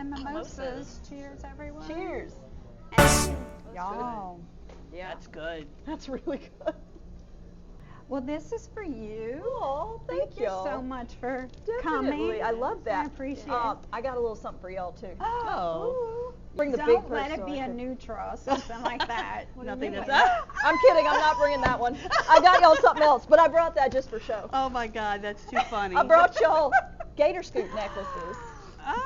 and mimosas. Cheers, everyone. Cheers. Y'all. Yeah. That's good. That's really good. Well, this is for you. Oh, thank you so much for coming. Definitely. I love that. I appreciate it. I got a little something for y'all too. Oh. Bring the Don't big let purse it so be I a can- Nutria or something like that. Nothing You that's know. I'm kidding. I'm not bringing that one. I got y'all something else, but I brought that just for show. Oh my God, that's too funny. I brought y'all gator scoop necklaces.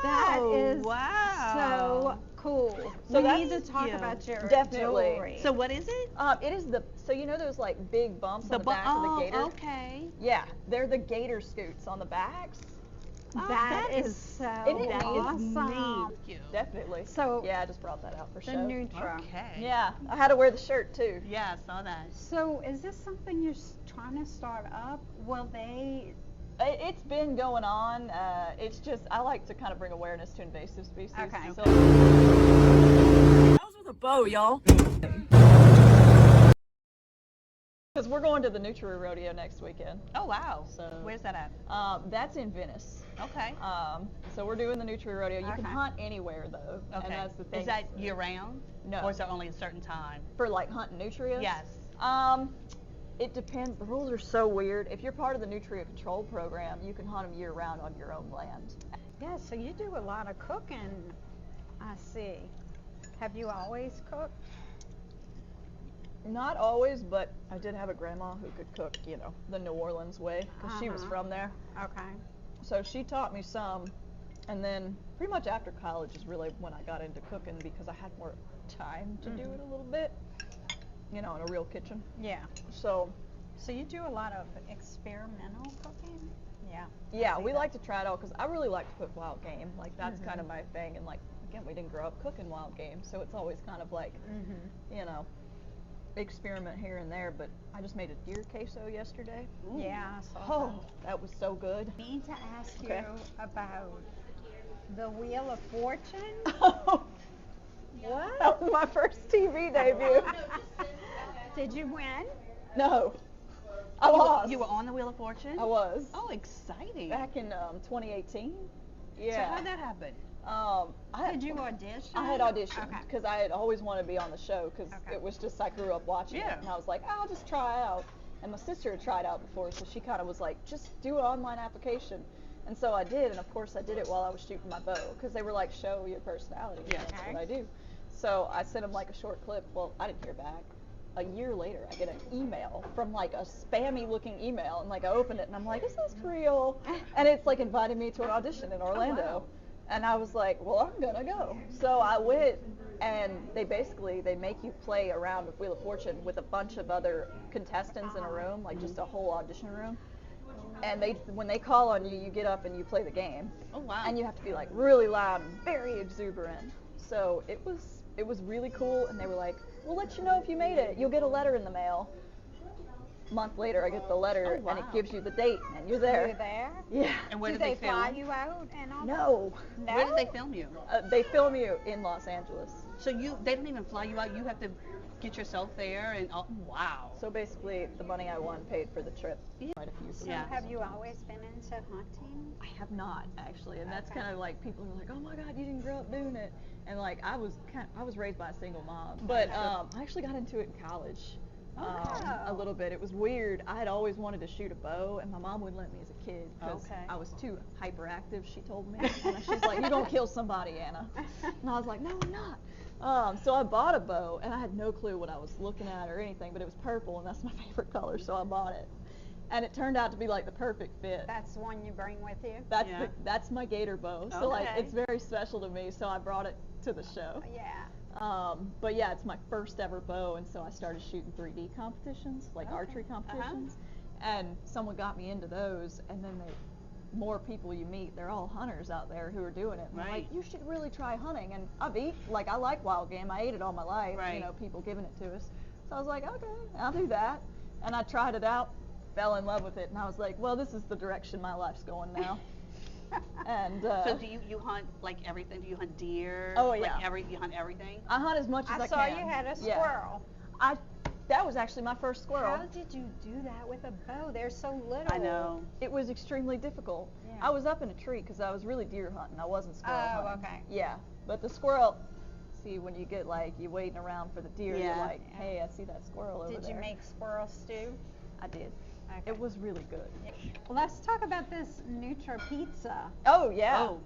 That is wow. so cool. So we need to that's talk cute. about your Definitely. jewelry. So what is it? It is so you know those like big bumps on the back of the gator? Okay. Yeah, they're the gator scoots on the backs. that is so Isn't it neat? awesome. Thank you. Definitely. So yeah, I just brought that out for the show. Nutria. Okay. Yeah, I had to wear the shirt too. Yeah, I saw that. So is this something you're trying to start up? Will they? It's been going on. It's just I like to kind of bring awareness to invasive species. Okay. So, That was with a bow, y'all. because we're going to the Nutria rodeo next weekend. Oh wow. So Where's that at? That's in Venice. Okay. So we're doing the Nutria rodeo. You can Okay. hunt anywhere though, Okay. and that's the thing. Is that year round? No. Or is there only a certain time? For like hunting nutrias? Yes. It depends. The rules are so weird. If you're part of the Nutria Control Program, you can hunt them year round on your own land. Yeah. So you do a lot of cooking. I see. Have you always cooked? Not always, but I did have a grandma who could cook, you know, the New Orleans way, because she was from there. Okay. So she taught me some, and then pretty much after college is really when I got into cooking because I had more time to do it a little bit, you know, in a real kitchen. Yeah. So So you do a lot of experimental cooking? Yeah. yeah, we like to try it all because I really like to cook wild game. Like that's kind of my thing, and like again, we didn't grow up cooking wild game, so it's always kind of like, you know, experiment here and there. But I just made a deer queso yesterday. Yeah. I saw Oh, that was so good. that. I need to ask Okay. you about the Wheel of Fortune. What? That was my first TV debut. Did you win? No, I lost. You were on the Wheel of Fortune? I was. Oh, exciting. Back in 2018. So Yeah. how'd that happen? Did you audition? I had auditioned Okay. because I had always wanted to be on the show because Okay. it was just I grew up watching Yeah. it, and I was like, I'll just try out. And my sister had tried out before, so she kind of was like, just do an online application. And so I did, and of course I did it while I was shooting my bow because they were like, show your personality. Yeah. And that's Okay. what I do. So I sent them like a short clip. Well, I didn't hear back. A year later, I get an email from like a spammy looking email, and like I opened it and I'm like, is this real? And it's like inviting me to an audition in Orlando. wow. And I was like, well, I'm gonna go. So I went, and they make you play a round of Wheel of Fortune with a bunch of other contestants in a room, like just a whole audition room. And when they call on you, you get up and you play the game. Oh wow. And you have to be like really loud and very exuberant. So it was really cool, and they were like, we'll let you know if you made it. You'll get a letter in the mail. A month later, I get the letter, Oh, wow. and it gives you the date, and you're there. You're there? Yeah. And where Do did they fly film? you out and all No. that? Where did they film you? They film you in Los Angeles. So they don't even fly you out. You have to get yourself there and oh, wow. So basically, the money I won paid for the trip. Yeah. Quite a few. So Yeah. have you always been into hunting? I have not actually, and that's Okay. kind of like people are like, oh my God, you didn't grow up doing it, and like I was raised by a single mom, but I actually got into it in college. A little bit. It was weird. I had always wanted to shoot a bow, and my mom wouldn't let me as a kid because Okay. I was too hyperactive. She told me, and she's like, "You're gonna kill somebody, Anna," and I was like, "No, I'm not." So I bought a bow, and I had no clue what I was looking at or anything, but it was purple, and that's my favorite color, so I bought it. And it turned out to be like the perfect fit. That's the one you bring with you? Yeah. That's my gator bow. So like Okay. it's very special to me. So I brought it to the show. Yeah. But yeah, it's my first ever bow, and so I started shooting 3D competitions, like archery competitions, and someone got me into those, and then more people you meet, they're all hunters out there who are doing it. And they're like, Right. you should really try hunting. And I like wild game. I ate it all my life. Right. You know, people giving it to us. So I was like, okay, I'll do that. And I tried it out, fell in love with it, and I was like, well, this is the direction my life's going now. And So do you hunt like everything? Do you hunt deer? Oh, yeah. Like you hunt everything? I hunt as much as I I saw can. you had a Yeah. squirrel. That was actually my first squirrel. How did you do that with a bow? They're so little. I know. It was extremely difficult. Yeah. I was up in a tree because I was really deer hunting. I wasn't squirrel Oh, hunting. okay. Yeah, but the squirrel. See, when you get like you waiting around for the deer, you're Yeah. like, hey, I see that squirrel over there. Did you make squirrel stew? I did. Okay. It was really good. Well, let's talk about this Nutria pizza. Oh yeah. Oh.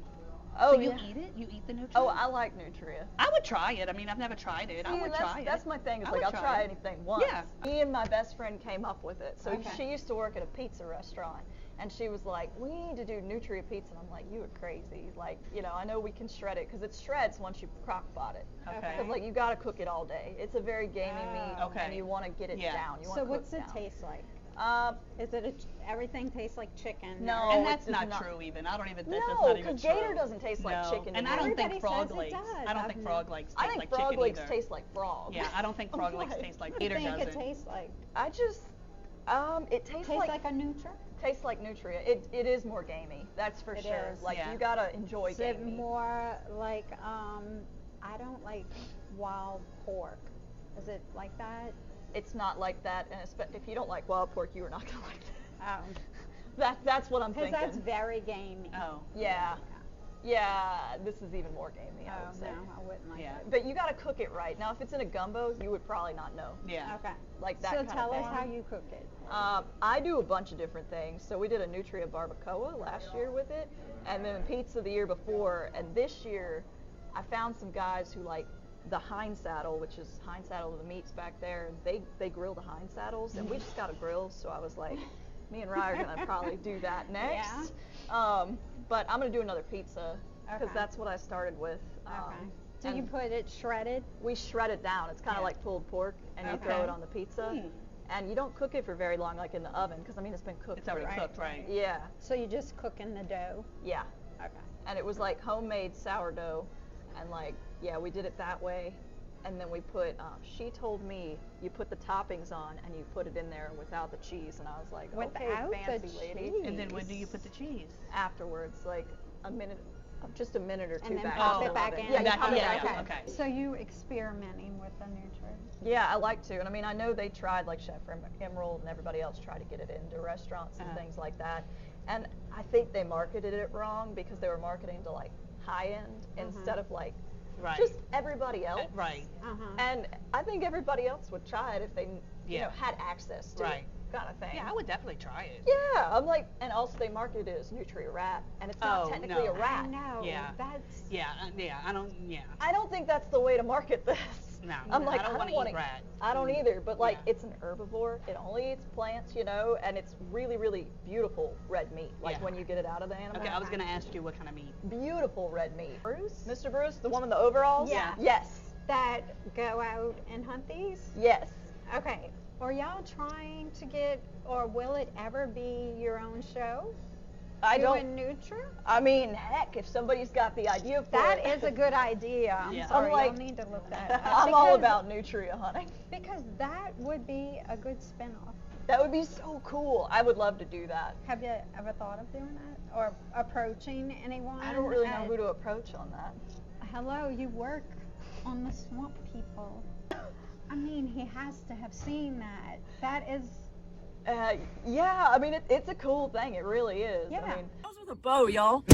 Oh So you yeah. eat it? You eat the Nutria? Oh, I like Nutria. I would try it. I mean, I've never tried it. I See, would that's, try it. That's my thing. It's I like would I'll try try it. anything once. Yeah. Me and my best friend came up with it. So Okay. she used to work at a pizza restaurant, and she was like, "We need to do Nutria pizza." And I'm like, "You are crazy. Like, you know, I know we can shred it because it shreds once you crock pot it. Okay. Because like you got to cook it all day. It's a very gamey meat, Oh. Okay. and you want to get it Yeah. down. You want So to what's cook it down. taste like? Is Is it everything tastes like chicken? No, or- And it's that's not not. true even. I don't even think that's No, not even because true. gator doesn't taste like No. chicken. And to I me. don't think Everybody frog says it legs. does. I don't I've think never- frog legs I taste think like frog chicken legs either. taste like frog. Yeah, I don't think frog legs Like- taste like What do you gator think doesn't. it tastes like? I just, it tastes Tastes like a Nutria? tastes like Nutria. It is more gamey, that's for It sure. is. Like Yeah. you gotta enjoy Is it gamey. more like I don't like wild pork. Is it like that? It's not like that, and if you don't like wild pork, you are not gonna like that. Oh, That's what I'm because thinking. that's very gamey. Oh. Yeah, yeah. This is even more gamey, I Oh would say. no, I wouldn't like Yeah. it. But you gotta cook it right. Now, if it's in a gumbo, you would probably not know. Yeah. Okay. Like that So kind of tell us thing. how you cook it. I do a bunch of different things. So we did a Nutria barbacoa last year with it, and then pizza the year before. And this year, I found some guys who like the hind saddle, which is hind saddle of the meats back there. They grill the hind saddles, and we just got a grill. So I was like, me and Rye are gonna probably do that next. But I'm gonna do another pizza because Okay. that's what I started with. Okay. Do and you put it shredded? we shred it down. It's kind of Yeah. like pulled pork, and you throw Okay. it on the pizza. Hmm. And you don't cook it for very long, like in the oven, because I mean it's been cooked. It's already for- cooked, right? Yeah, So you just cook in the dough? yeah. Okay. And it was like homemade sourdough, and like yeah, we did it that way. And then we put. She told me you put the toppings on and you put it in there without the cheese, and I was like, okay, Without the fancy lady. cheese? And then when do you put the cheese? Afterwards, like a minute, just a minute or two And then back. pop in it the back oven. in? Yeah, you Back pop in, it yeah, back yeah, in. okay. So you experimenting with the Nutria? Yeah, I like to, and I mean, I know they tried, like Chef Emerald and everybody else tried to get it into restaurants and Uh-huh. things like that, and I think they marketed it wrong because they were marketing to like high end instead of like Right. just everybody else. Right. Uh-huh. And I think everybody else would try it if they, you Yeah. know, had access to Right. it, kind of thing. Yeah, I would definitely try it. Yeah, I'm like, and also they marketed it as Nutria Rat, and it's not Oh, technically no. a rat. I know. Yeah. That's Yeah, I don't. Yeah. I don't think that's the way to market this. No, I'm like, I don't wanna wanna eat rat. I don't either, but like, Yeah. it's an herbivore. It only eats plants, you know, and it's really, really beautiful red meat. Like Yeah. when you get it out of the animal. Okay, I was gonna ask you what kind of meat. Beautiful red meat. Bruce? Mr. Bruce, the one with the overalls? Yeah. Yes. that go out and hunt these? Yes. Okay. Are y'all trying to get, or will it ever be your own show? I Doing don't. Nutria? I mean, heck, if somebody's got the idea for That it. is a good idea. I'm Yeah. sorry, I'm like- y'all need to look that up. I'm all Because- about nutria hunting. Because that would be a good spin-off. That would be so cool. I would love to do that. Have you ever thought of doing that? Or approaching anyone? I don't really know at- who to approach on that. Hello, you work on the swamp people. I mean, he has to have seen that. That is, Yeah, I mean, it's a cool thing. It really is. Yeah. I mean, That was with a bow, y'all.